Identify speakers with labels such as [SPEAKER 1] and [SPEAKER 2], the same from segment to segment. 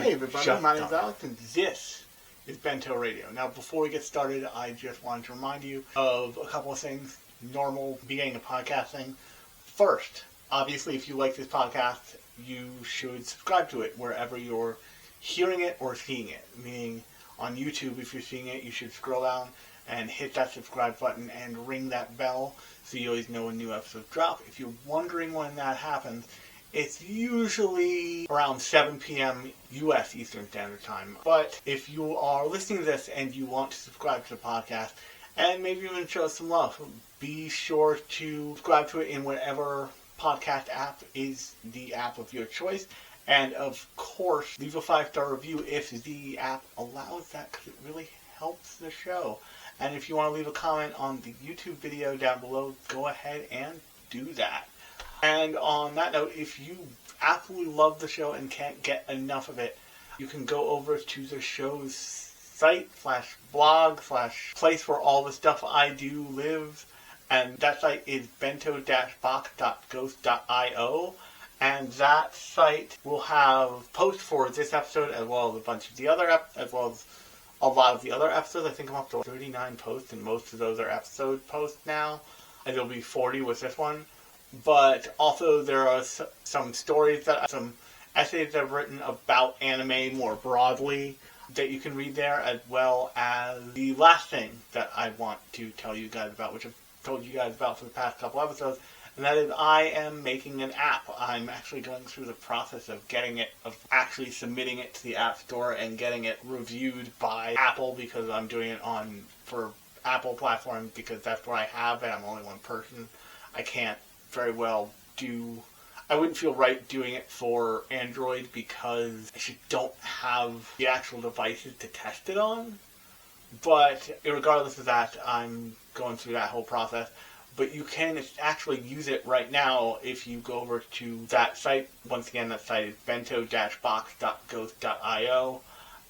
[SPEAKER 1] Hey everybody, my name is Alex and this is Bento Radio. Now before we get started, I just wanted to remind you of a couple of things, normal beginning of podcasting. First, obviously if you like this podcast, you should subscribe to it wherever you're hearing it or seeing it. Meaning on YouTube, if you're seeing it, you should scroll down and hit that subscribe button and ring that bell so you always know when new episodes drop. If you're wondering when that happens, it's usually around 7 p.m. U.S. Eastern Standard Time. But if you are listening to this and you want to subscribe to the podcast and maybe even show us some love, be sure to subscribe to it in whatever podcast app is the app of your choice. And of course, leave a 5-star review if the app allows that, because it really helps the show. And if you want to leave a comment on the YouTube video down below, go ahead and do that. And on that note, if you absolutely love the show and can't get enough of it, you can go over to the show's site, /blog, /place where all the stuff I do lives. And that site is bento-box.ghost.io. And that site will have posts for this episode as well as a bunch of the other as well as a lot of the other episodes. I think I'm up to 39 posts, and most of those are episode posts now. And there'll be 40 with this one. But also there are some stories, some essays that I've written about anime more broadly that you can read there, as well as the last thing that I want to tell you guys about, which I've told you guys about for the past couple episodes, and that is I am making an app. I'm actually going through the process of actually submitting it to the App Store and getting it reviewed by Apple, because I'm doing it for Apple platforms because that's where I have it. I'm only one person. I can't very well I wouldn't feel right doing it for Android because I don't have the actual devices to test it on. But regardless of that, I'm going through that whole process. But you can actually use it right now if you go over to that site. Once again, that site is bento-box.ghost.io.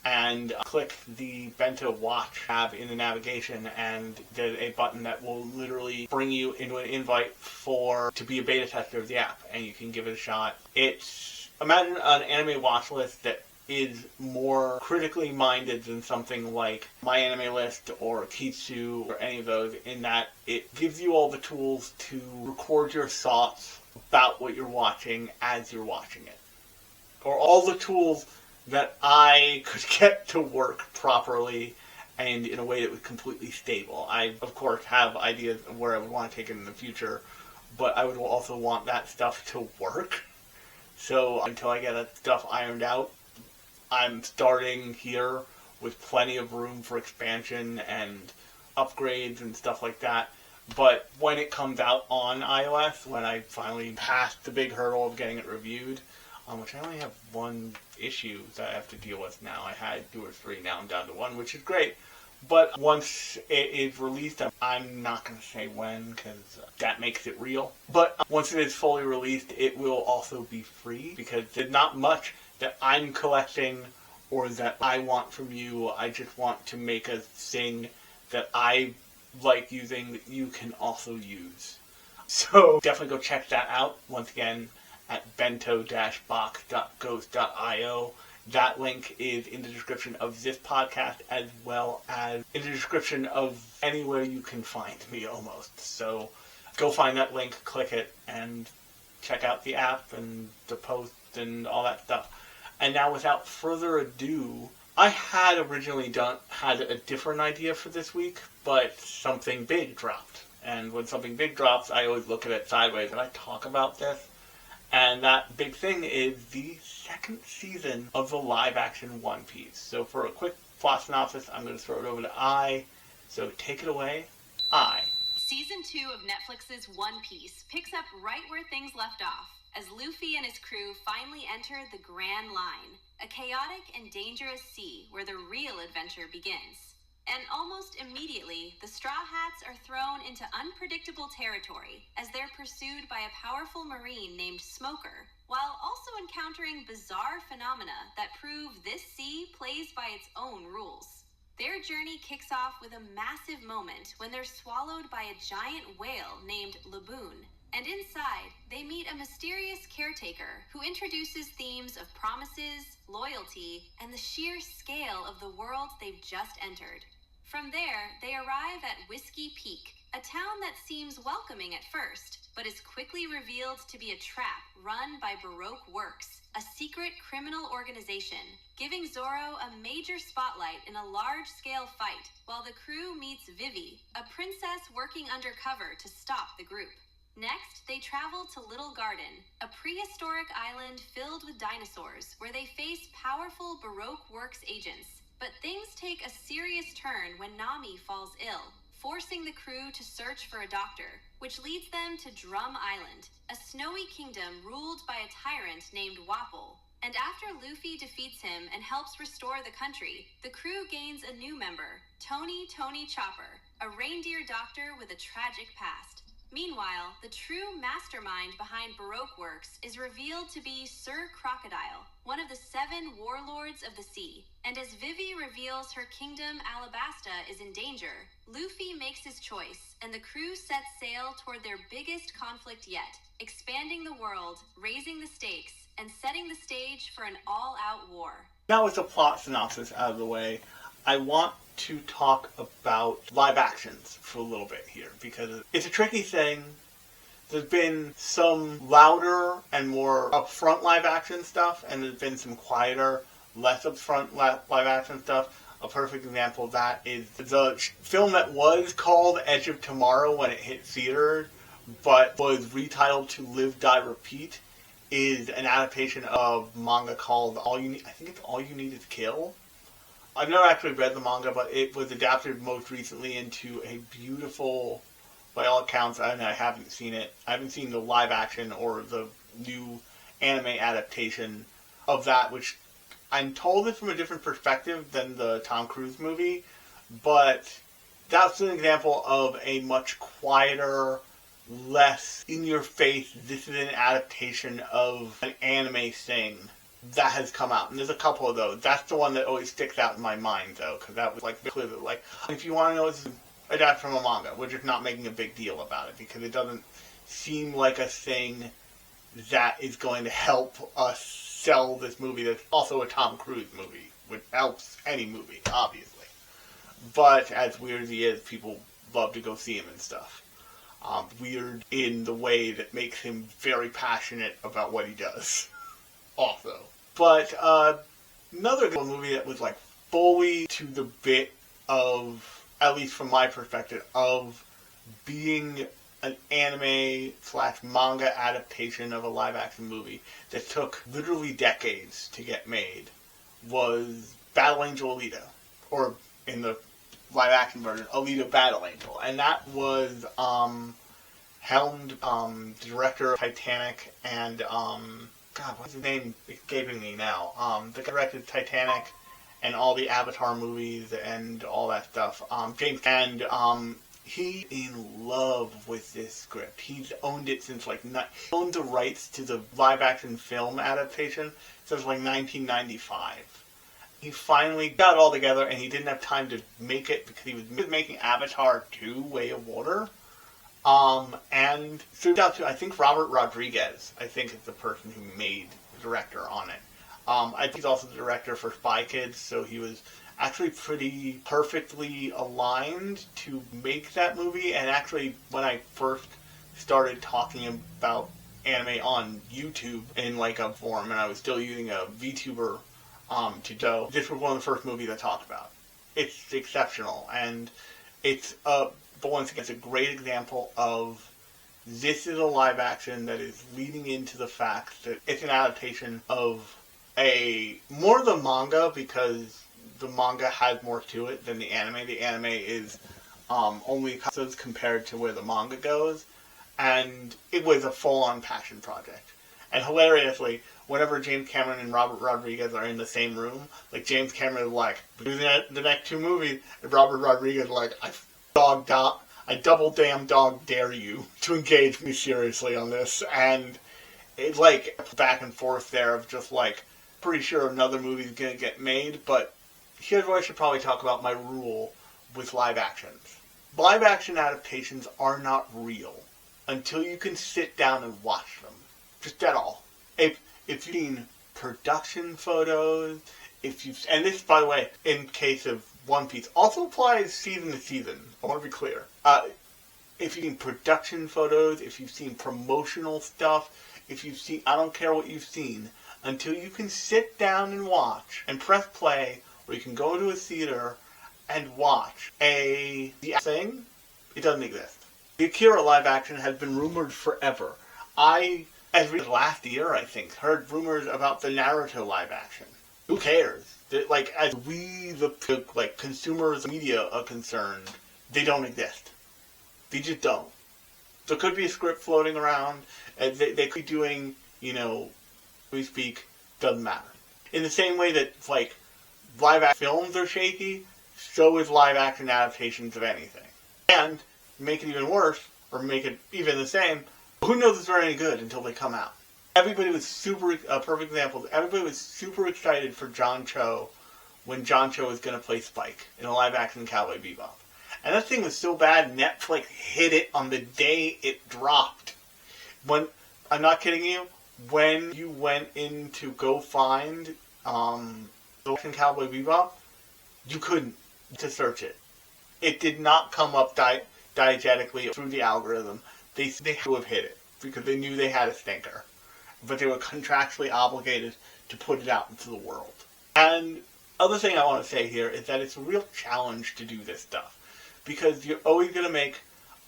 [SPEAKER 1] And click the Bento Watch tab in the navigation, and there's a button that will literally bring you into an invite to be a beta tester of the app, and you can give it a shot. Imagine an anime watch list that is more critically minded than something like My Anime List or Kitsu or any of those, in that it gives you all the tools to record your thoughts about what you're watching as you're watching it. Or all the tools that I could get to work properly and in a way that was completely stable. I, of course, have ideas of where I would want to take it in the future, but I would also want that stuff to work. So until I get that stuff ironed out, I'm starting here with plenty of room for expansion and upgrades and stuff like that. But when it comes out on iOS, when I finally pass the big hurdle of getting it reviewed, which I only have one issue that I have to deal with now. I had 2 or 3, now I'm down to 1, which is great. But once it is released, I'm not going to say when, because that makes it real. But once it is fully released, it will also be free, because there's not much that I'm collecting or that I want from you. I just want to make a thing that I like using that you can also use. So definitely go check that out. Once again, at bento-box.ghost.io. That link is in the description of this podcast, as well as in the description of anywhere you can find me almost. So go find that link, click it, and check out the app and the post and all that stuff. And now, without further ado, I had originally had a different idea for this week, but something big dropped. And when something big drops, I always look at it sideways and I talk about this. And that big thing is the 2nd season of the live-action One Piece. So for a quick plot synopsis, I'm going to throw it over to I. So take it away, I.
[SPEAKER 2] Season 2 of Netflix's One Piece picks up right where things left off, as Luffy and his crew finally enter the Grand Line, a chaotic and dangerous sea where the real adventure begins. And almost immediately, the Straw Hats are thrown into unpredictable territory as they're pursued by a powerful marine named Smoker, while also encountering bizarre phenomena that prove this sea plays by its own rules. Their journey kicks off with a massive moment when they're swallowed by a giant whale named Laboon, And inside, they meet a mysterious caretaker who introduces themes of promises, loyalty, and the sheer scale of the world they've just entered. From there, they arrive at Whiskey Peak, a town that seems welcoming at first, but is quickly revealed to be a trap run by Baroque Works, a secret criminal organization, giving Zorro a major spotlight in a large-scale fight, while the crew meets Vivi, a princess working undercover to stop the group. Next, they travel to Little Garden, a prehistoric island filled with dinosaurs, where they face powerful Baroque Works agents. But things take a serious turn when Nami falls ill, forcing the crew to search for a doctor, which leads them to Drum Island, a snowy kingdom ruled by a tyrant named Wapol. And after Luffy defeats him and helps restore the country, the crew gains a new member, Tony Chopper, a reindeer doctor with a tragic past. Meanwhile, the true mastermind behind Baroque Works is revealed to be Sir Crocodile, one of the 7 warlords of the sea. And as Vivi reveals her kingdom Alabasta is in danger, Luffy makes his choice, and the crew sets sail toward their biggest conflict yet, expanding the world, raising the stakes, and setting the stage for an all-out war.
[SPEAKER 1] Now with the plot synopsis out of the way, I want to talk about live actions for a little bit here, because it's a tricky thing. There's been some louder and more upfront live action stuff, and there's been some quieter, less upfront live action stuff. A perfect example of that is the film that was called Edge of Tomorrow when it hit theaters, but was retitled to Live, Die, Repeat, is an adaptation of manga called All You Need Is Kill. I've never actually read the manga, but it was adapted most recently into a beautiful, by all accounts, I haven't seen it. I haven't seen the live action or the new anime adaptation of that, which I'm told is from a different perspective than the Tom Cruise movie, but that's an example of a much quieter, less in-your-face, this is an adaptation of an anime thing that has come out. And there's a couple of those. That's the one that always sticks out in my mind, though, because that was clearly if you want to know, it's adapted from a manga. We're just not making a big deal about it because it doesn't seem like a thing that is going to help us sell this movie that's also a Tom Cruise movie, which helps any movie, obviously. But as weird as he is, people love to go see him and stuff. Weird in the way that makes him very passionate about what he does. Also. But another movie that was fully to the bit of, at least from my perspective, of being an anime/manga adaptation of a live-action movie that took literally decades to get made was Battle Angel Alita. Or, in the live-action version, Alita Battle Angel. And that was helmed, director of Titanic and, God, what's his name escaping me now? The guy directed Titanic and all the Avatar movies and all that stuff. James, and he's in love with this script. He's owned it since he owned the rights to the live-action film adaptation since 1995. He finally got it all together, and he didn't have time to make it because he was making Avatar 2: Way of Water. And threw out to, I think, Robert Rodriguez, I think, is the person who made the director on it. I think he's also the director for Spy Kids, so he was actually pretty perfectly aligned to make that movie. And actually, when I first started talking about anime on YouTube in a forum, and I was still using a VTuber to do, this was one of the first movies I talked about. It's exceptional, and it's but once again, it's a great example of this is a live action that is leading into the fact that it's an adaptation of more the manga, because the manga has more to it than the anime. The anime is only episodes compared to where the manga goes, and it was a full-on passion project. And hilariously, whenever James Cameron and Robert Rodriguez are in the same room, James Cameron is do the next 2 movies, and Robert Rodriguez is I double damn dog dare you to engage me seriously on this. And it's back and forth there of just pretty sure another movie's gonna get made, but here's what I should probably talk about my rule with live actions. Live action adaptations are not real. until you can sit down and watch them. Just at all. If you've seen production photos, and this, by the way, in case of One Piece, also applies season to season. I want to be clear. If you've seen production photos, if you've seen promotional stuff, if you've seen, I don't care what you've seen, until you can sit down and watch and press play, or you can go to a theater and watch the thing, it doesn't exist. The Akira live action has been rumored forever. As recently as last year, I think, heard rumors about the Naruto live action. Who cares? Like, as we, the consumers of media are concerned, they don't exist. They just don't. There could be a script floating around, and they could be doing, we speak, doesn't matter. In the same way that, like, live action films are shaky, so is live action adaptations of anything. And, make it even worse, or make it even the same, who knows if they're any good until they come out. Everybody was perfect example, everybody was super excited for John Cho when John Cho was going to play Spike in a live action Cowboy Bebop. And that thing was so bad, Netflix hit it on the day it dropped. I'm not kidding you, when you went in to go find the action Cowboy Bebop, you couldn't to search it. It did not come up diegetically through the algorithm. They had to have hit it because they knew they had a stinker. But they were contractually obligated to put it out into the world. And other thing I want to say here is that it's a real challenge to do this stuff. Because you're always going to make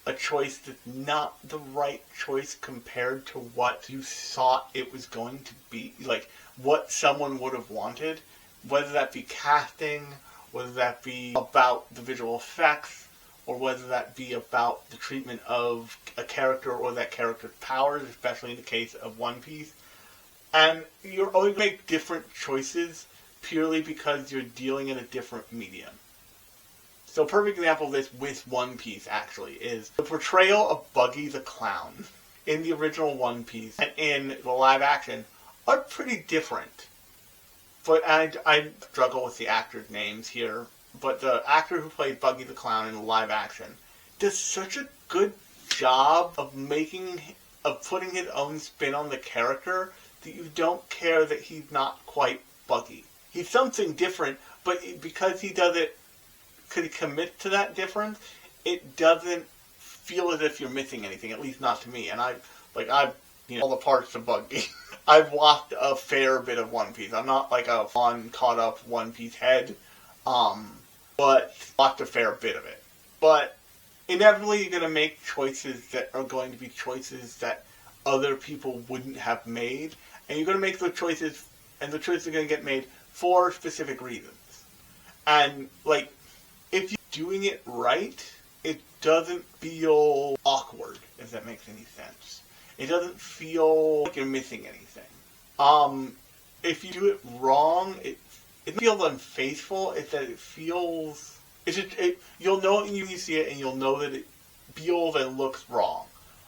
[SPEAKER 1] a choice that's not the right choice compared to what you thought it was going to be. Like, what someone would have wanted. Whether that be casting, whether that be about the visual effects, or whether that be about the treatment of a character or that character's powers, especially in the case of One Piece. And you're always going to make different choices purely because you're dealing in a different medium. So a perfect example of this with One Piece, actually, is the portrayal of Buggy the Clown in the original One Piece and in the live action are pretty different. But I struggle with the actors' names here. But the actor who played Buggy the Clown in the live action does such a good job of putting his own spin on the character that you don't care that he's not quite Buggy. He's something different, but because he does it, could he commit to that difference, it doesn't feel as if you're missing anything, at least not to me. And all the parts of Buggy. I've watched a fair bit of One Piece. I'm not like a fun, caught up One Piece head. But watched a fair bit of it. But inevitably you're going to make choices that are going to be choices that other people wouldn't have made. And you're going to make those choices, and the choices are going to get made for specific reasons. And, like, if you're doing it right, it doesn't feel awkward, if that makes any sense. It doesn't feel like you're missing anything. If you do it wrong, it feels unfaithful. It's that it feels... you'll know it when you see it, and you'll know that it feels and looks wrong.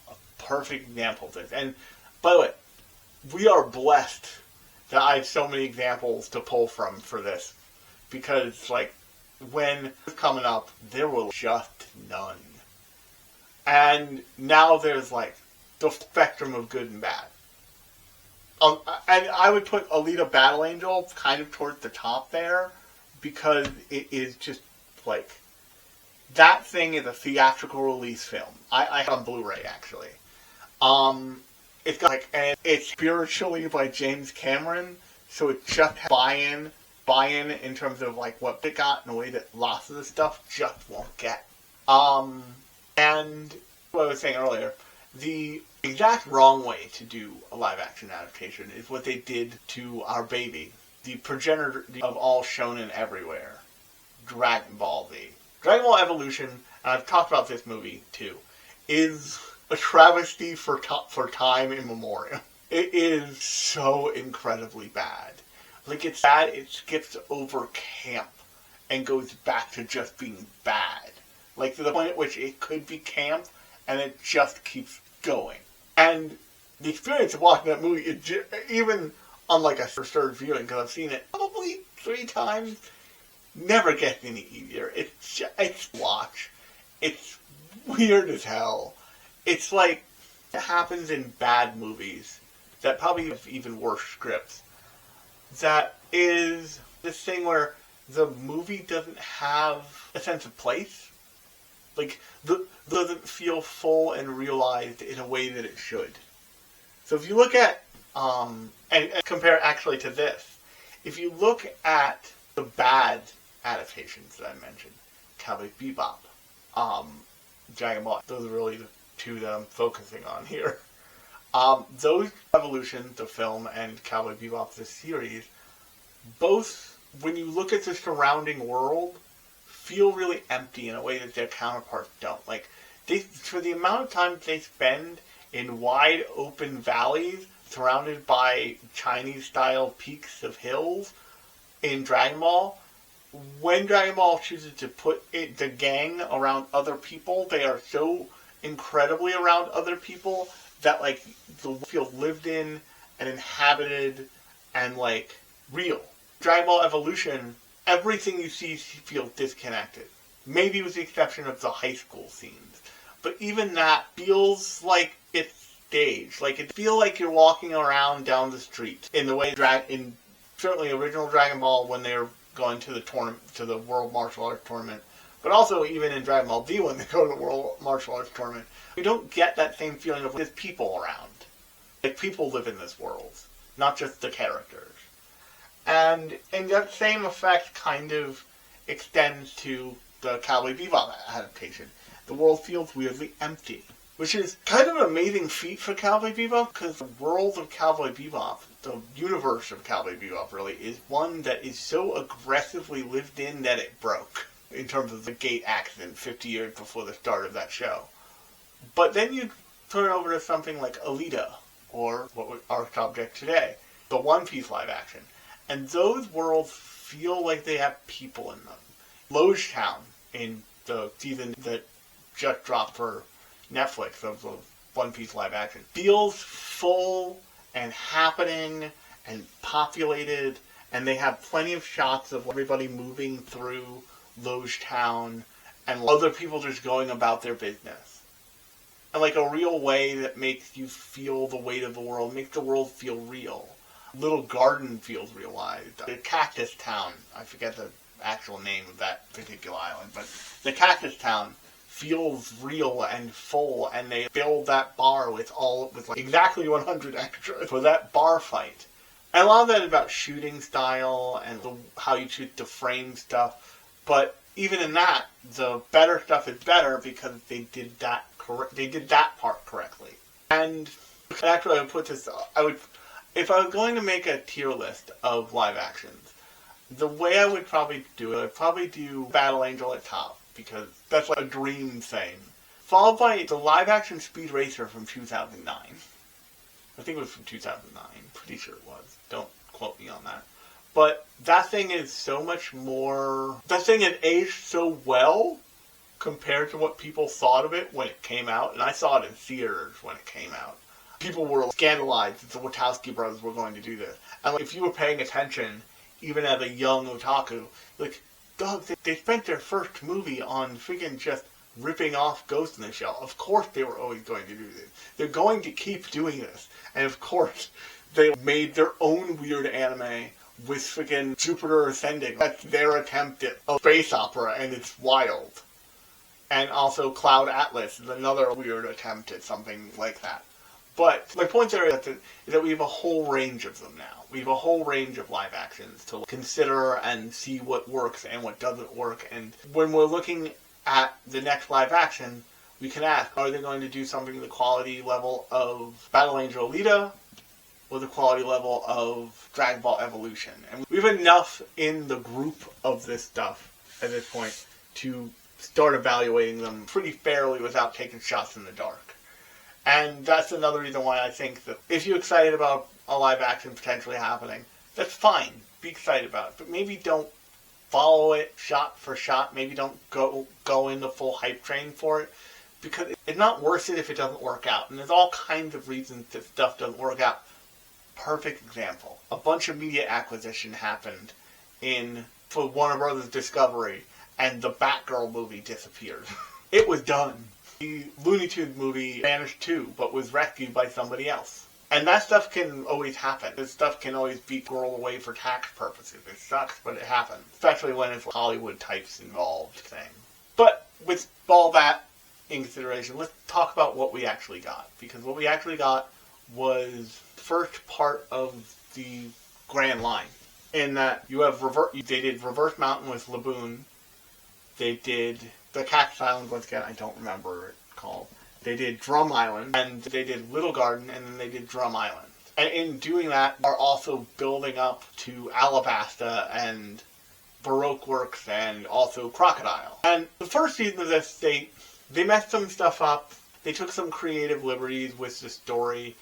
[SPEAKER 1] A perfect example of this. And, by the way, we are blessed that I have so many examples to pull from for this. Because, like, when it was coming up, there were just none. And now there's, like, the spectrum of good and bad. And I would put Alita Battle Angel kind of towards the top there, because it is just, like, that thing is a theatrical release film. I have on Blu-ray, actually. It's got, like, and it's spiritually by James Cameron, so it just has buy-in in terms of, like, what it got in a way that lots of the stuff just won't get. And what I was saying earlier, the exact wrong way to do a live-action adaptation is what they did to our baby, the progenitor of all shonen everywhere, Dragon Ball Z. Dragon Ball Evolution, and I've talked about this movie too, is a travesty for time immemorial. It is so incredibly bad. Like, it's bad, it skips over camp and goes back to just being bad. Like, to the point at which it could be camp, and it just keeps going. And the experience of watching that movie, even on, like, a third viewing, because I've seen it probably 3 times, never gets any easier. It's watch. It's weird as hell. It's like, It happens in bad movies that probably have even worse scripts. That is this thing where the movie doesn't have a sense of place. Like, doesn't feel full and realized in a way that it should. So if you look at, and compare actually to this, if you look at the bad adaptations that I mentioned, Cowboy Bebop, Dragon Ball, those are really the two that I'm focusing on here. Those Evolution, the film, and Cowboy Bebop, the series, both, when you look at the surrounding world, feel really empty in a way that their counterparts don't. Like, for the amount of time they spend in wide open valleys surrounded by Chinese-style peaks of hills in Dragon Ball, when Dragon Ball chooses to put the gang around other people, they are so incredibly around other people that, like, the feel lived in and inhabited and, like, real. Dragon Ball Evolution, everything you see feels disconnected. Maybe with the exception of the high school scenes. But even that feels like it's staged. Like, it feels like you're walking around down the street in the way in certainly original Dragon Ball when they're going to the tournament, to the World Martial Arts Tournament, but also even in Dragon Ball Z when they go to the World Martial Arts Tournament, you don't get that same feeling of there's people around. Like, people live in this world, not just the characters. And that same effect kind of extends to the Cowboy Bebop adaptation. The world feels weirdly empty, which is kind of an amazing feat for Cowboy Bebop, because the world of Cowboy Bebop, the universe of Cowboy Bebop really, is one that is so aggressively lived in that it broke, in terms of the gate accident 50 years before the start of that show. But then you turn over to something like Alita, or what our subject today, the One Piece live action. And those worlds feel like they have people in them. Longtime, in the season that just dropped for Netflix of the One Piece live action, feels full and happening and populated, and they have plenty of shots of everybody moving through Longtime and other people just going about their business. And like a real way that makes you feel the weight of the world, makes the world feel real. Little Garden feels realized. The Cactus Town, I forget the actual name of that particular island, but the Cactus Town feels real and full, and they build that bar with like exactly 100 extras for that bar fight. And a lot of that is about shooting style and how you choose to frame stuff, but even in that, the better stuff is better because they did that part correctly. And actually, if I was going to make a tier list of live actions, the way I would probably do it, I'd probably do Battle Angel at top, because that's like a dream thing. Followed by the live action Speed Racer from 2009. I think it was from 2009. Pretty sure it was. Don't quote me on that. But that thing is so much more... That thing had aged so well compared to what people thought of it when it came out. And I saw it in theaters when it came out. People were scandalized that the Wachowski brothers were going to do this. And like, if you were paying attention, even as a young otaku, like, dog, they spent their first movie on freaking just ripping off Ghost in the Shell. Of course they were always going to do this. They're going to keep doing this. And of course, they made their own weird anime with freaking Jupiter Ascending. That's their attempt at a space opera, and it's wild. And also Cloud Atlas is another weird attempt at something like that. But my point there is that we have a whole range of them now. We have a whole range of live actions to consider and see what works and what doesn't work. And when we're looking at the next live action, we can ask, are they going to do something the quality level of Battle Angel Alita or the quality level of Dragon Ball Evolution? And we have enough in the group of this stuff at this point to start evaluating them pretty fairly without taking shots in the dark. And that's another reason why I think that if you're excited about a live action potentially happening, that's fine. Be excited about it. But maybe don't follow it shot for shot. Maybe don't go in the full hype train for it. Because it's not worth it if it doesn't work out. And there's all kinds of reasons that stuff doesn't work out. Perfect example. A bunch of media acquisition happened for Warner Brothers Discovery, and the Batgirl movie disappeared. It was done. the Looney Tunes movie vanished too, but was rescued by somebody else. And that stuff can always happen. This stuff can always be squirreled away for tax purposes. It sucks, but it happens. Especially when it's Hollywood types involved thing. But with all that in consideration, let's talk about what we actually got. Because what we actually got was the first part of the Grand Line. In that you have they did Reverse Mountain with Laboon. They did the Cactus Island, once again, I don't remember what it's called. They did Drum Island, and they did Little Garden, and then they did Drum Island. And in doing that, are also building up to Alabasta and Baroque Works and also Crocodile. And the first season of this, they messed some stuff up. They took some creative liberties with the story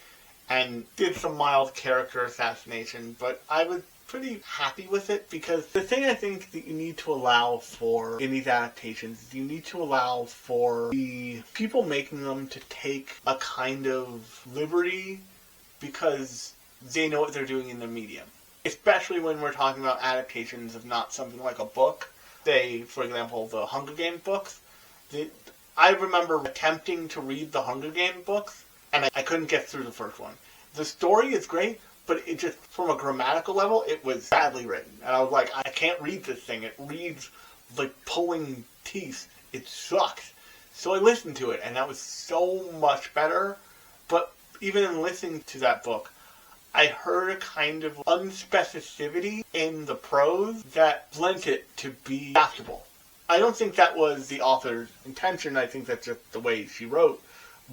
[SPEAKER 1] and did some mild character assassination, but I was pretty happy with it, because the thing I think that you need to allow for in these adaptations is you need to allow for the people making them to take a kind of liberty because they know what they're doing in the medium. Especially when we're talking about adaptations of not something like a book. Say, for example, the Hunger Games books. I remember attempting to read the Hunger Games books, and I couldn't get through the first one. The story is great, but it just, from a grammatical level, it was badly written. And I was like, I can't read this thing. It reads like pulling teeth. It sucks. So I listened to it, and that was so much better. But even in listening to that book, I heard a kind of unspecificity in the prose that lent it to be adaptable. I don't think that was the author's intention. I think that's just the way she wrote,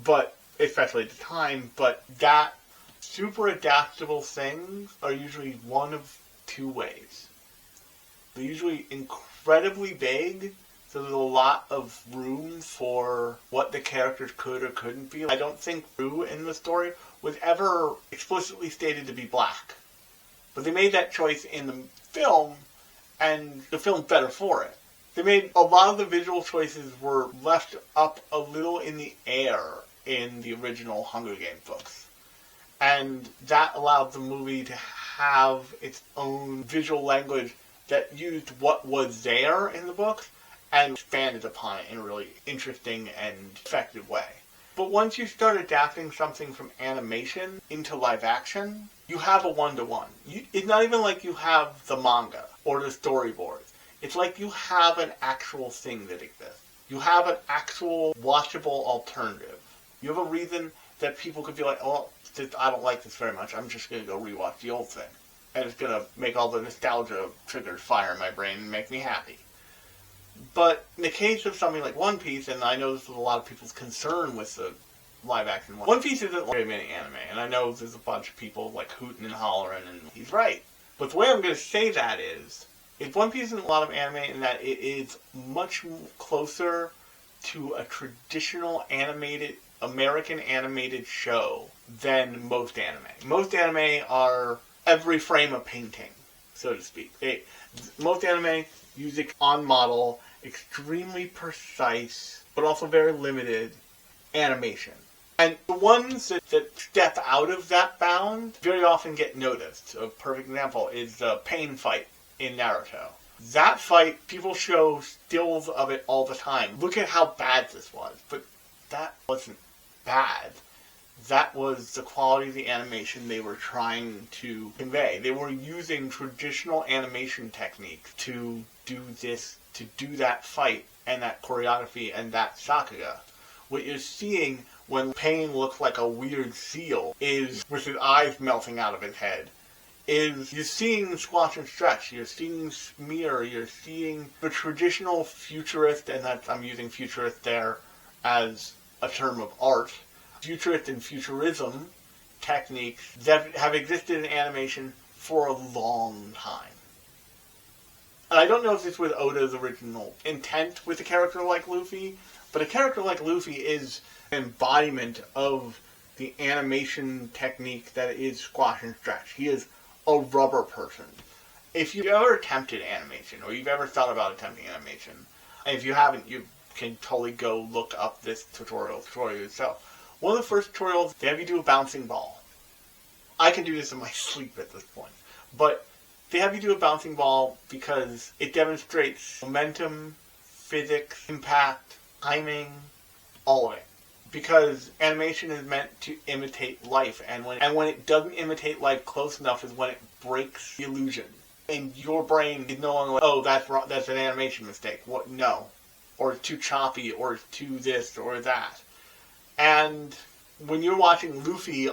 [SPEAKER 1] but especially at the time. But that super adaptable things are usually one of two ways. They're usually incredibly vague, so there's a lot of room for what the characters could or couldn't be. I don't think Rue in the story was ever explicitly stated to be black. But they made that choice in the film, and the film's better for it. They made a lot of the visual choices were left up a little in the air in the original Hunger Games books. And that allowed the movie to have its own visual language that used what was there in the books and expanded upon it in a really interesting and effective way. But once you start adapting something from animation into live action, you have a one-to-one. It's not even like you have the manga or the storyboards. It's like you have an actual thing that exists. You have an actual watchable alternative. You have a reason that people could be like, oh, I don't like this very much. I'm just going to go rewatch the old thing. And it's going to make all the nostalgia triggers fire in my brain and make me happy. But in the case of something like One Piece, and I know this is a lot of people's concern with the live-action One Piece isn't very many anime, and I know there's a bunch of people like hooting and hollering, and he's right. But the way I'm going to say that is One Piece isn't a lot of anime in that it is much closer to a traditional American animated show than most anime. Most anime are every frame a painting, so to speak. Most anime use on model, extremely precise, but also very limited animation. And the ones that step out of that bound very often get noticed. A perfect example is the Pain fight in Naruto. That fight, people show stills of it all the time. Look at how bad this was. But that wasn't bad. That was the quality of the animation they were trying to convey. They were using traditional animation techniques to do this, to do that fight and that choreography and that sakuga. What you're seeing when Pain looks like a weird seal is, with his eyes melting out of his head, is you're seeing Squash and Stretch, you're seeing Smear, you're seeing the traditional futurist, and I'm using futurist there as a term of art, futurist and futurism techniques that have existed in animation for a long time. And I don't know if this was Oda's original intent with a character like Luffy, but a character like Luffy is an embodiment of the animation technique that is Squash and Stretch. He is a rubber person. If you've ever attempted animation, or you've ever thought about attempting animation, and if you haven't, you can totally go look up this tutorial yourself. One of the first tutorials, they have you do a bouncing ball. I can do this in my sleep at this point. But they have you do a bouncing ball because it demonstrates momentum, physics, impact, timing, All of it. Because animation is meant to imitate life, and when it doesn't imitate life close enough is when it breaks the illusion. And your brain is no longer like, oh, that's wrong, that's an animation mistake. What? No. Or it's too choppy, or it's too this, or that. And when you're watching Luffy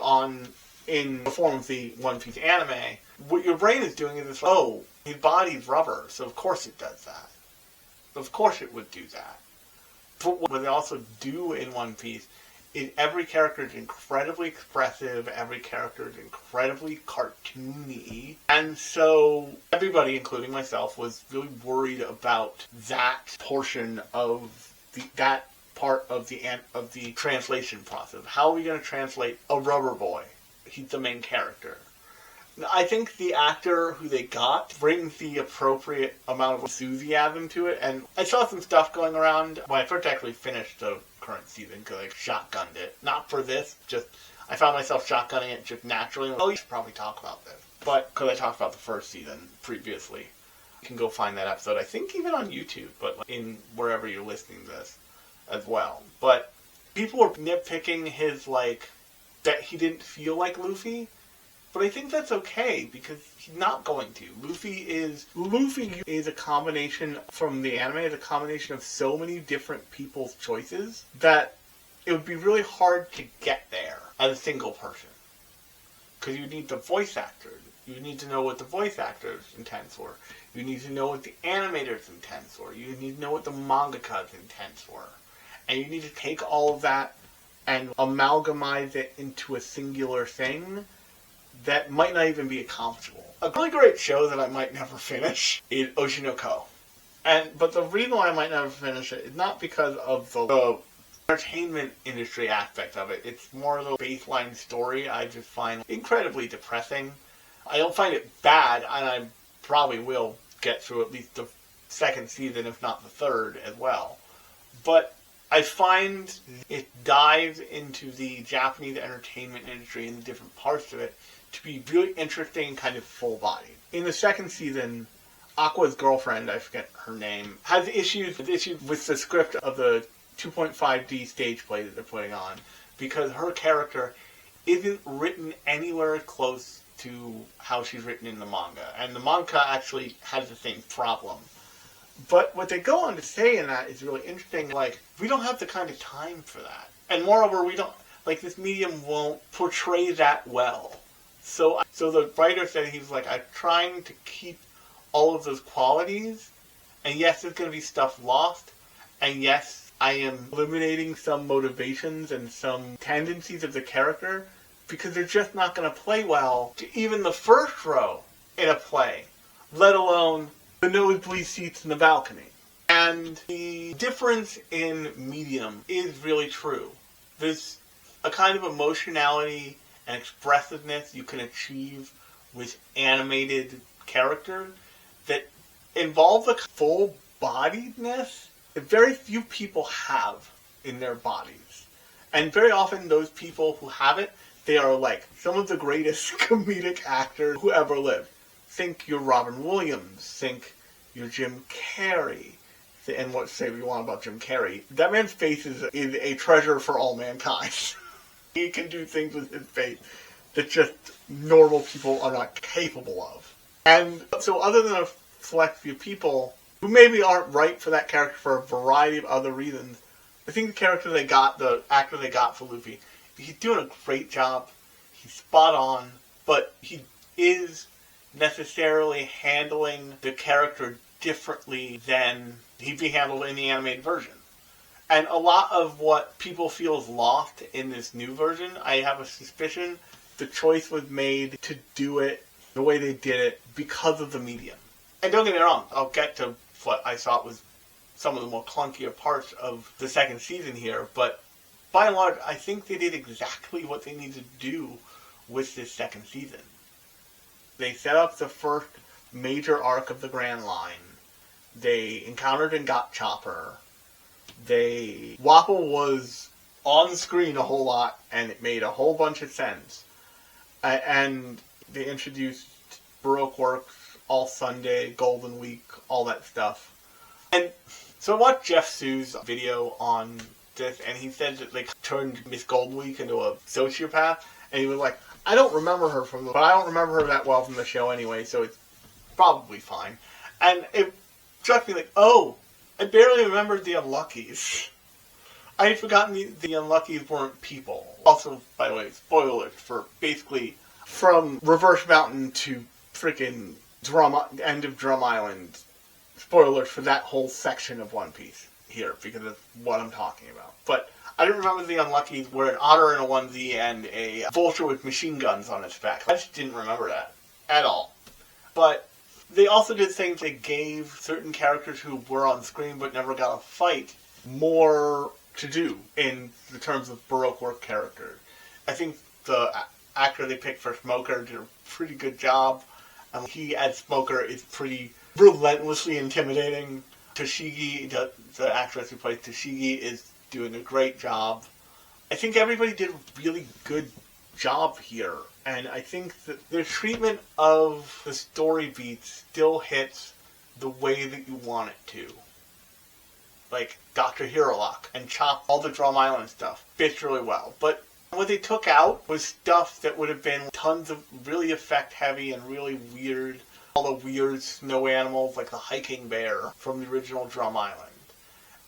[SPEAKER 1] in the form of the One Piece anime, what your brain is doing is this, oh, his body's rubber, so of course it does that. Of course it would do that. But what they also do in One Piece is every character is incredibly expressive, every character is incredibly cartoony, and so everybody, including myself, was really worried about that portion of that part of the translation process. How are we going to translate a rubber boy? He's the main character. I think the actor who they got brings the appropriate amount of enthusiasm to it, and I saw some stuff going around when I first actually finished the current season, because I shotgunned it. Not for this, just I found myself shotgunning it just naturally. Oh, you should probably talk about this. But, because I talked about the first season previously, you can go find that episode, I think even on YouTube, but in wherever you're listening to this as well. But people were nitpicking his, that he didn't feel like Luffy. But I think that's okay, because he's not going to. Luffy is a combination, from the anime, is a combination of so many different people's choices that it would be really hard to get there as a single person. Because you need the voice actors. You need to know what the voice actors' intents were. You need to know what the animators' intents were. You need to know what the mangaka's intents were. And you need to take all of that and amalgamize it into a singular thing that might not even be accomplishable. A really great show that I might never finish is Oshinoko. But the reason why I might never finish it is not because of the entertainment industry aspect of it. It's more the baseline story I just find incredibly depressing. I don't find it bad, and I probably will get through at least the second season, if not the third, as well. But I find it dives into the Japanese entertainment industry and the different parts of it to be really interesting and kind of full-bodied. In the second season, Aqua's girlfriend, I forget her name, has issues with the script of the 2.5D stage play that they're putting on, because her character isn't written anywhere close to how she's written in the manga. And the manga actually has the same problem. But what they go on to say in that is really interesting, we don't have the kind of time for that. And moreover, we don't, this medium won't portray that well. So the writer said he was I'm trying to keep all of those qualities, and yes, there's going to be stuff lost, and yes, I am eliminating some motivations and some tendencies of the character, because they're just not going to play well to even the first row in a play, let alone the nosebleed seats in the balcony. And the difference in medium is really true. There's a kind of emotionality and expressiveness you can achieve with animated characters that involve a full-bodiedness that very few people have in their bodies. And very often those people who have it, they are some of the greatest comedic actors who ever lived. Think your Robin Williams, think your Jim Carrey, and what say we want about Jim Carrey. That man's face is a treasure for all mankind. He can do things with his face that just normal people are not capable of. And so other than a select few people who maybe aren't right for that character for a variety of other reasons, I think the actor they got for Luffy, he's doing a great job. He's spot on, but he is necessarily handling the character differently than he'd be handled in the animated version. And a lot of what people feel is lost in this new version, I have a suspicion the choice was made to do it the way they did it because of the medium. And don't get me wrong, I'll get to what I thought was some of the more clunkier parts of the second season here, but by and large, I think they did exactly what they needed to do with this second season. They set up the first major arc of the Grand Line. They encountered and got Chopper. Wapple was on screen a whole lot, and it made a whole bunch of sense. And they introduced Baroque Works, All Sunday, Golden Week, all that stuff. And so I watched Jeff Sue's video on this, and he said that they turned Miss Goldweek into a sociopath, and he was like, I don't remember her but I don't remember her that well from the show anyway, so it's probably fine. And it struck me like, oh, I barely remembered the Unluckies. I had forgotten the Unluckies weren't people. Also, by the way, spoilers for basically from Reverse Mountain to freaking end of Drum Island. Spoilers for that whole section of One Piece here, because of what I'm talking about. But I didn't remember the Unluckies were an otter in a onesie and a vulture with machine guns on its back. I just didn't remember that at all. But they also did things. They gave certain characters who were on screen but never got a fight more to do in the terms of Baroque work characters. I think the actor they picked for Smoker did a pretty good job. He as Smoker is pretty relentlessly intimidating. Toshigi, the actress who plays Toshigi, is doing a great job. I think everybody did a really good job here, and I think that the treatment of the story beats still hits the way that you want it to. Like Dr. Hirolock and Chop, all the Drum Island stuff fits really well. But what they took out was stuff that would have been tons of really effect heavy and really weird. All the weird snow animals like the hiking bear from the original Drum Island.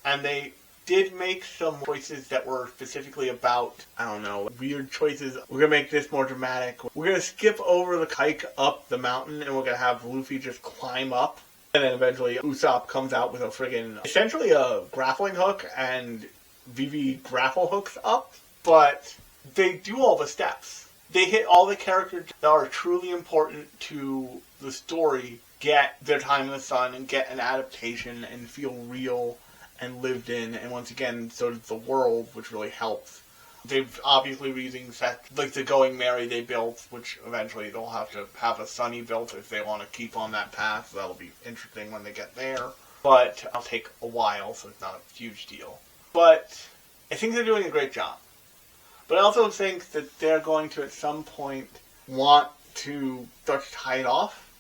[SPEAKER 1] And they did make some choices that were specifically about, I don't know, weird choices. We're going to make this more dramatic. We're going to skip over the hike up the mountain and we're going to have Luffy just climb up. And then eventually Usopp comes out with a friggin' essentially a grappling hook and Vivi grapple hooks up. But they do all the steps. They hit all the characters that are truly important to the story, get their time in the sun and get an adaptation and feel real and lived in. And once again, so does the world, which really helps. They've obviously using sets like the Going Merry they built, which eventually they'll have to have a Sunny built if they want to keep on that path. That'll be interesting when they get there. But it'll take a while, so it's not a huge deal. But I think they're doing a great job. But I also think that they're going to, at some point, want to start to tie it off.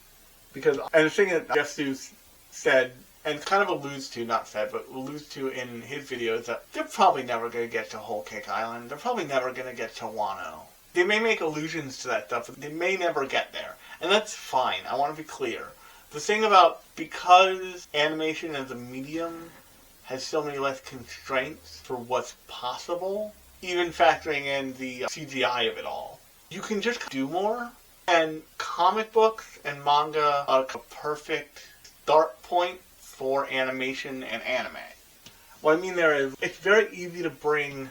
[SPEAKER 1] Because, and the thing that Jeff Seuss said, and kind of alludes to, not said, but alludes to in his video, is that they're probably never going to get to Whole Cake Island. They're probably never going to get to Wano. They may make allusions to that stuff, but they may never get there. And that's fine. I want to be clear. The thing about, because animation as a medium has so many less constraints for what's possible, even factoring in the CGI of it all, you can just do more. And comic books and manga are a perfect start point for animation and anime. What I mean there is, it's very easy to bring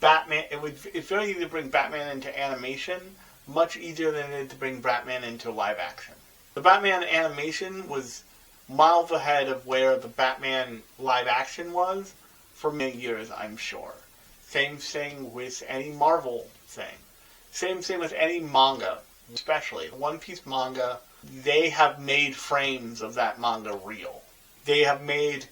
[SPEAKER 1] Batman. It's very easy to bring Batman into animation, much easier than it is to bring Batman into live action. The Batman animation was miles ahead of where the Batman live action was for many years, I'm sure. Same thing with any Marvel thing. Same thing with any manga, especially. One Piece manga, they have made frames of that manga real. They have made,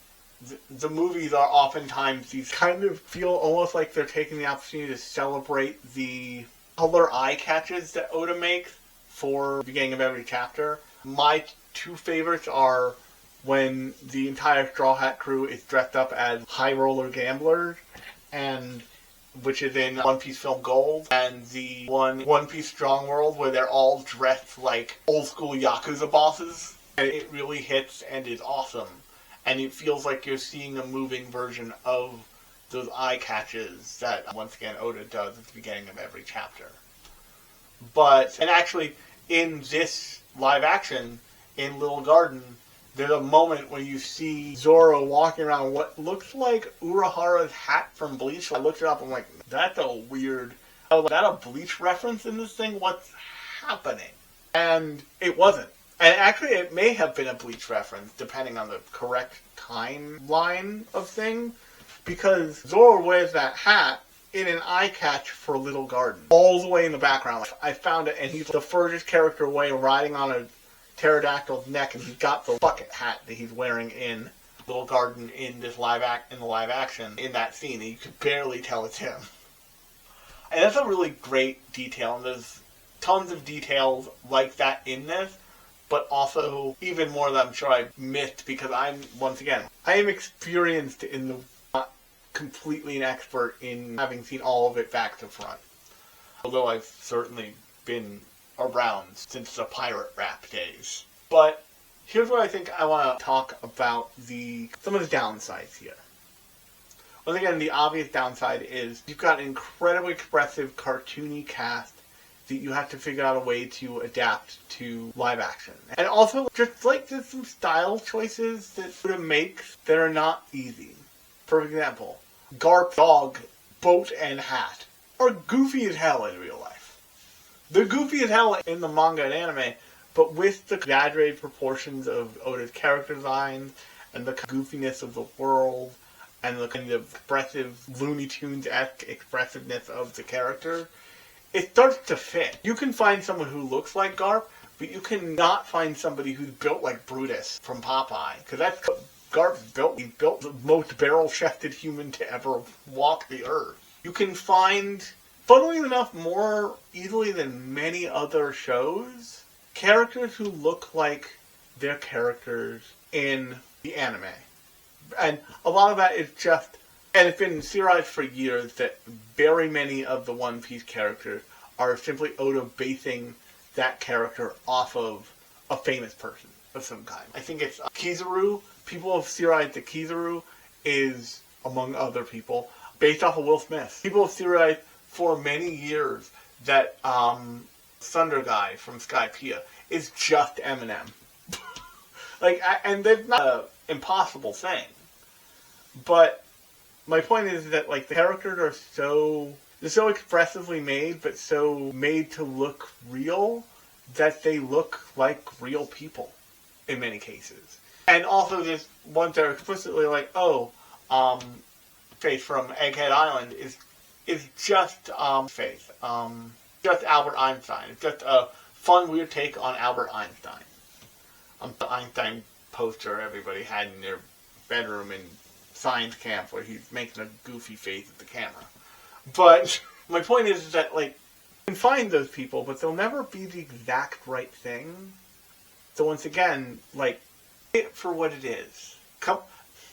[SPEAKER 1] the movies are oftentimes, these kind of feel almost like they're taking the opportunity to celebrate the color eye catches that Oda makes for the beginning of every chapter. My two favorites are when the entire Straw Hat crew is dressed up as high roller gamblers, and which is in One Piece Film Gold, and the One Piece Strong World where they're all dressed like old school Yakuza bosses. And it really hits and is awesome. And it feels like you're seeing a moving version of those eye catches that, once again, Oda does at the beginning of every chapter. But, and actually, in this live action, in Little Garden, there's a moment where you see Zoro walking around what looks like Urahara's hat from Bleach. I looked it up, I'm like, that's a weird, is that a Bleach reference in this thing? What's happening? And it wasn't. And actually, it may have been a Bleach reference, depending on the correct timeline of things, because Zoro wears that hat in an eye catch for Little Garden, all the way in the background. Like, I found it, and he's the furthest character away, riding on a pterodactyl's neck, and he's got the bucket hat that he's wearing in Little Garden in this in the live action in that scene, and you could barely tell it's him. And that's a really great detail, and there's tons of details like that in this, but also even more that I'm sure I missed because I am experienced in the completely an expert in having seen all of it back to front. Although I've certainly been around since the pirate rap days. But here's what I think I want to talk about some of the downsides here. Once again, the obvious downside is you've got an incredibly expressive, cartoony cast that you have to figure out a way to adapt to live action. And also, just there's some style choices that Oda makes that are not easy. For example, Garp's dog, boat, and hat are goofy as hell in real life. They're goofy as hell in the manga and anime, but with the exaggerated proportions of Oda's character designs and the goofiness of the world and the kind of expressive Looney Tunes-esque expressiveness of the character, it starts to fit. You can find someone who looks like Garp, but you cannot find somebody who's built like Brutus from Popeye, because that's what Garp's built. He's built the most barrel-chested human to ever walk the earth. You can find, funnily enough, more easily than many other shows, characters who look like their characters in the anime. And a lot of that is just, and it's been theorized for years that very many of the One Piece characters are simply Oda basing that character off of a famous person of some kind. I think it's Kizaru. People have theorized that Kizaru is, among other people, based off of Will Smith. People have theorized for many years that Thunder Guy from Skypiea is just Eminem. And that's not an impossible thing. But my point is that the characters are so expressively made, but so made to look real that they look like real people in many cases. And also there's ones that are explicitly Faith from Egghead Island is just Faith. Just Albert Einstein. It's just a fun, weird take on Albert Einstein. The Einstein poster everybody had in their bedroom in science camp where he's making a goofy face at the camera. But my point is that, you can find those people, but they'll never be the exact right thing. So once again, it for what it is. Come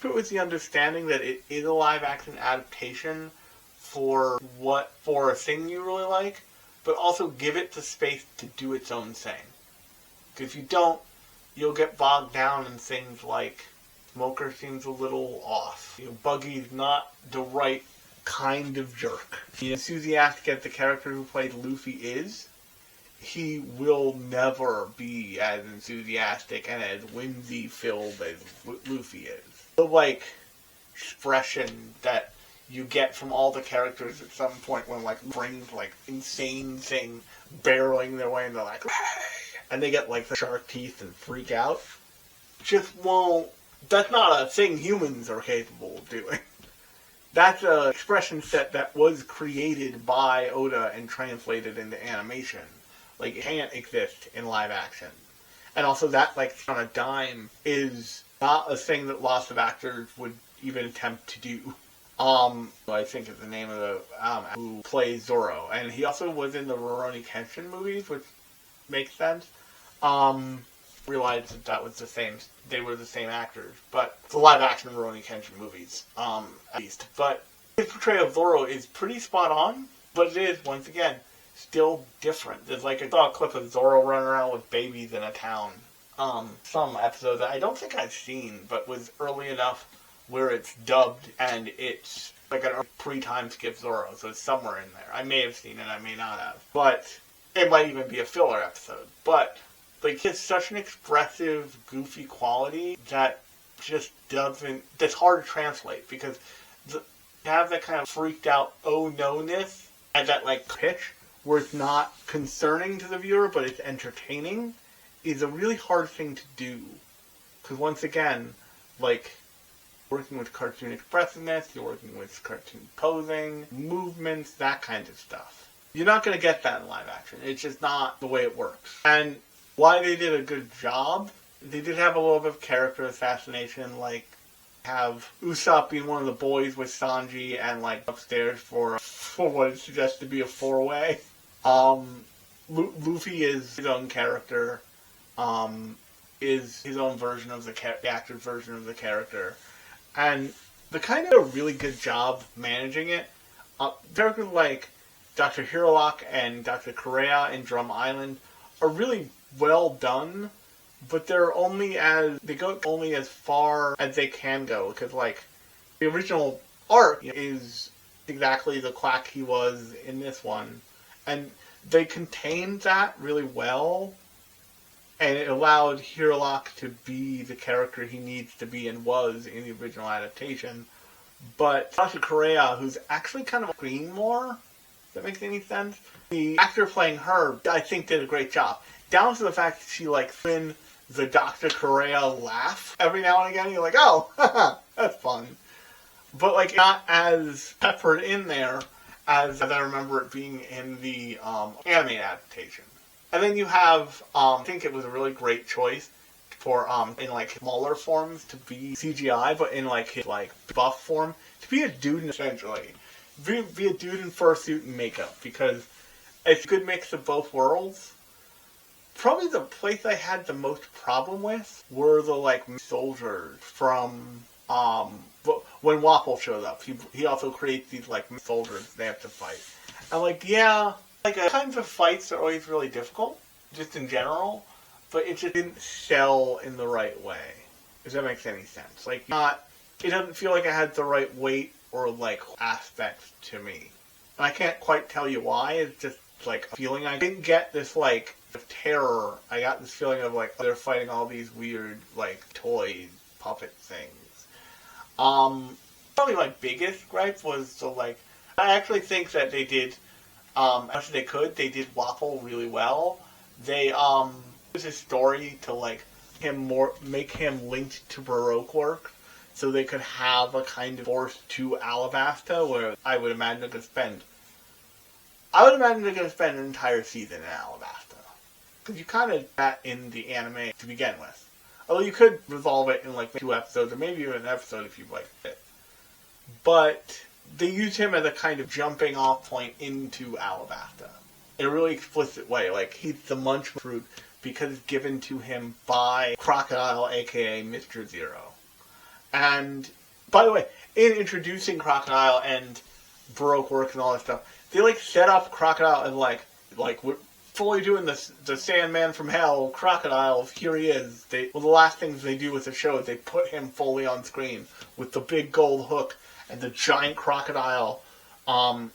[SPEAKER 1] to it with the understanding that it is a live-action adaptation for a thing you really like, but also give it the space to do its own thing. Because if you don't, you'll get bogged down in things like Smoker seems a little off. Buggy's not the right kind of jerk. The enthusiastic as the character who played Luffy is, he will never be as enthusiastic and as whimsy-filled as Luffy is. The, expression that you get from all the characters at some point when, brings, insane thing barreling their way and they're like, hey! And they get, the shark teeth and freak out. Just won't. That's not a thing humans are capable of doing. That's an expression set that was created by Oda and translated into animation. It can't exist in live action. And also that, on a dime, is not a thing that lots of actors would even attempt to do. I think is the name of the who plays Zoro. And he also was in the Rurouni Kenshin movies, which makes sense. Realized that was they were the same actors, but the live-action Rurouni Kenshin movies, at least. But his portrayal of Zoro is pretty spot on, but it is, once again, still different. There's I saw a clip of Zoro running around with babies in a town. Some episode that I don't think I've seen, but was early enough where it's dubbed, and it's a pre-time skip Zoro, so it's somewhere in there. I may have seen it, I may not have. But it might even be a filler episode. But it's such an expressive, goofy quality that just that's hard to translate, because to have that kind of freaked out oh no-ness at that pitch where it's not concerning to the viewer but it's entertaining is a really hard thing to do. Because once again, working with cartoon expressiveness, you're working with cartoon posing, movements, that kind of stuff. You're not going to get that in live action. It's just not the way it works. And why they did a good job, they did have a little bit of character assassination, have Usopp being one of the boys with Sanji and upstairs for what is suggested to be a four-way. Luffy is his own character, is his own version of the actor's version of the character. And the kind of a really good job managing it. Characters like Dr. Hirolock and Dr. Correa in Drum Island are really well done, but they go only as far as they can go, because like the original art is exactly the quack he was in this one, and they contained that really well, and it allowed Hirolock to be the character he needs to be and was in the original adaptation. But Dr. Correa, who's actually kind of a screen more, if that makes any sense, the actor playing her, I think, did a great job. Down to the fact that she like in the Dr. Correa laugh every now and again. You're like, oh, that's fun. But like not as peppered in there as I remember it being in the anime adaptation. And then you have, I think it was a really great choice for in like smaller forms to be CGI, but in like his like buff form to be a dude essentially, be a dude in fursuit and makeup, because it's a good mix of both worlds. Probably the place I had the most problem with were the like soldiers from when Wapple shows up. He also creates these like soldiers they have to fight. And like kinds of fights are always really difficult, just in general, but it just didn't sell in the right way. If that makes any sense. Like it doesn't feel like it had the right weight or like aspects to me. And I can't quite tell you why. It's just like a feeling. I didn't get this like terror. I got this feeling of like they're fighting all these weird like toy puppet things. Probably my biggest gripe was the like. I actually think that they did as much as they could. They did Waffle really well. They used his story to like make him linked to Baroque work, so they could have a kind of force to Alabasta, where I would imagine they're going to spend an entire season in Alabasta. Because you kind of that in the anime to begin with. Although you could resolve it in like 2 episodes, or maybe even an episode if you liked it. But they use him as a kind of jumping off point into Alabasta in a really explicit way. Like, he's the munch fruit because it's given to him by Crocodile, aka Mr. Zero. And, by the way, in introducing Crocodile and Baroque work and all that stuff, they like set up Crocodile and like we're fully doing the Sandman from Hell, Crocodile, here he is. The last things they do with the show is they put him fully on screen with the big gold hook and the giant crocodile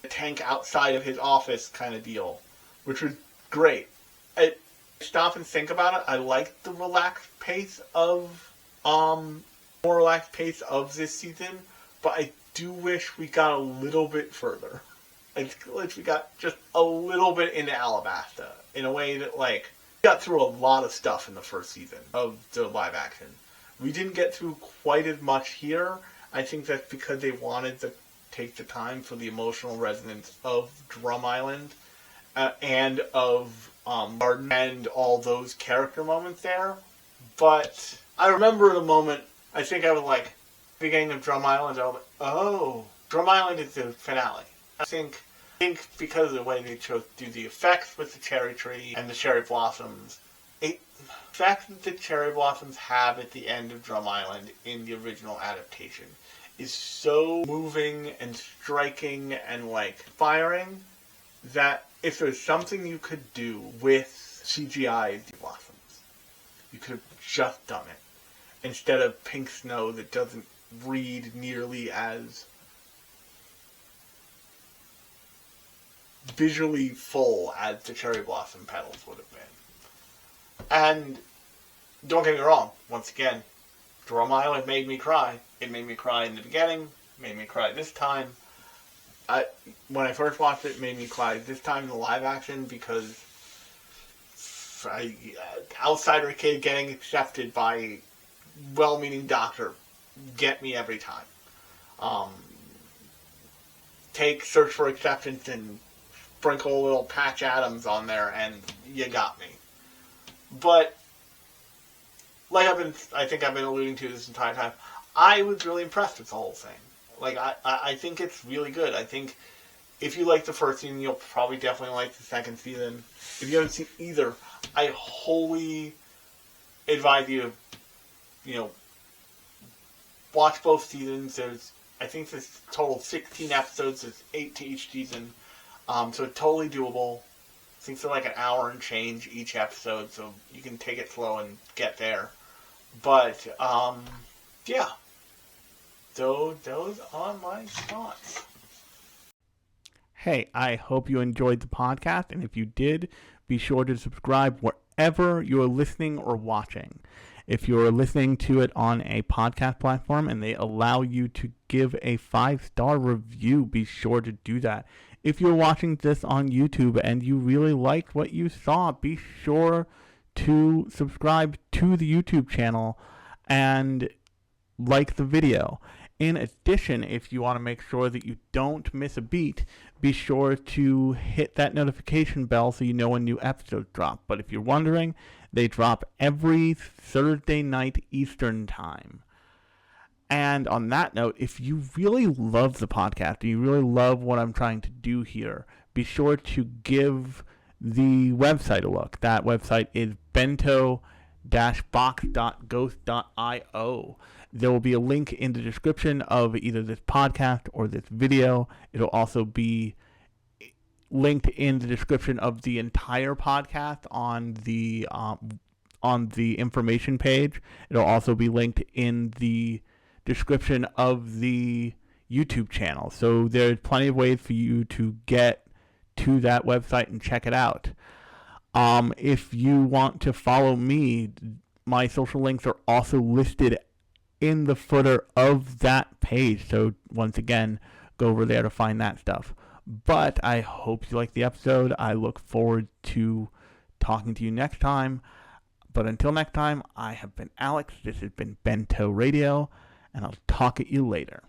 [SPEAKER 1] tank outside of his office kind of deal, which was great. I stop and think about it. I like the more relaxed pace of this season, but I do wish we got a little bit further. I wish we got just a little bit into Alabasta in a way that like we got through a lot of stuff in the first season of the live action. We didn't get through quite as much here. I think that's because they wanted to take the time for the emotional resonance of Drum Island and of Garden and all those character moments there. But I remember the moment, I think I was like, beginning of Drum Island, I was like, oh, Drum Island is the finale. I think because of the way they chose to do the effects with the cherry tree and the cherry blossoms, the fact that the cherry blossoms have at the end of Drum Island in the original adaptation is so moving and striking and like inspiring that if there's something you could do with CGI blossoms, you could have just done it instead of pink snow that doesn't read nearly as visually full as the cherry blossom petals would have been. And don't get me wrong, once again, Drum Island made me cry. It made me cry in the beginning, made me cry this time. When I first watched it, it made me cry this time in the live action because outsider kid getting accepted by well-meaning doctor get me every time. Take Search for Acceptance and sprinkle a little Patch Adams on there and you got me. But like I think I've been alluding to this entire time, I was really impressed with the whole thing. Like, I think it's really good. I think if you like the first season, you'll probably definitely like the second season. If you haven't seen either, I wholly advise you to, watch both seasons. There's I think this total 16 episodes. It's 8 to each season. So it's totally doable. I think they're like an hour and change each episode, so you can take it slow and get there. But, yeah. Those are my thoughts. Hey, I hope you enjoyed the podcast, and if you did, be sure to subscribe wherever you're listening or watching. If you're listening to it on a podcast platform and they allow you to give a 5-star review, be sure to do that. If you're watching this on YouTube and you really liked what you saw, be sure to subscribe to the YouTube channel and like the video. In addition, if you want to make sure that you don't miss a beat, be sure to hit that notification bell so you know when new episodes drop. But if you're wondering, they drop every Thursday night Eastern time. And on that note, if you really love the podcast and you really love what I'm trying to do here, be sure to give the website a look. That website is bento-box.ghost.io. There will be a link in the description of either this podcast or this video. It'll also be linked in the description of the entire podcast on the information page. It'll also be linked in the description of the YouTube channel. So there's plenty of ways for you to get to that website and check it out. If you want to follow me, my social links are also listed in the footer of that page. So once again, go over there to find that stuff. But I hope you like the episode. I look forward to talking to you next time. But until next time, I have been Alex. This has been Bento Radio, and I'll talk at you later.